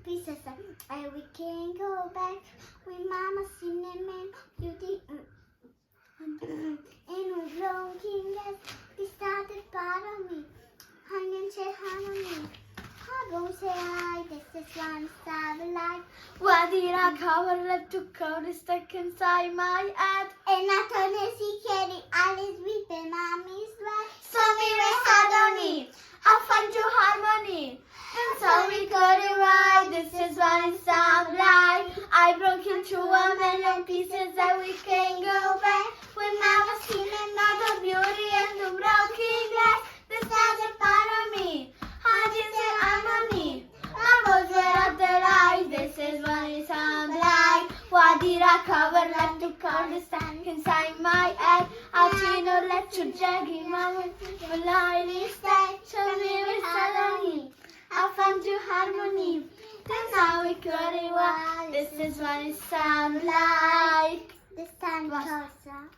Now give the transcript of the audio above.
pieces and we can go back with Mama Cinnamon Beauty. And we're looking at the started part of me. Honey said harmony. How say I? This is one star of life. Why did I cover left to cover stuck inside my head? And I told her she carried Alice with the mommy's right. So we were suddenly a fun to harmony. And so we got it right. This is what it sounds like. I broke into a million pieces that we can go back. When I was seen another beauty and the broken glass. This is a part of me. I didn't say harmony. My words were at the right. This is what it sounds like. Why did I cover left to cover stuck inside my head? I'll see no let to drag him out. Well, I instead show me with suddenly. I found you harmony. That's how we got it right. This is what it sounds like. This time, Tosa.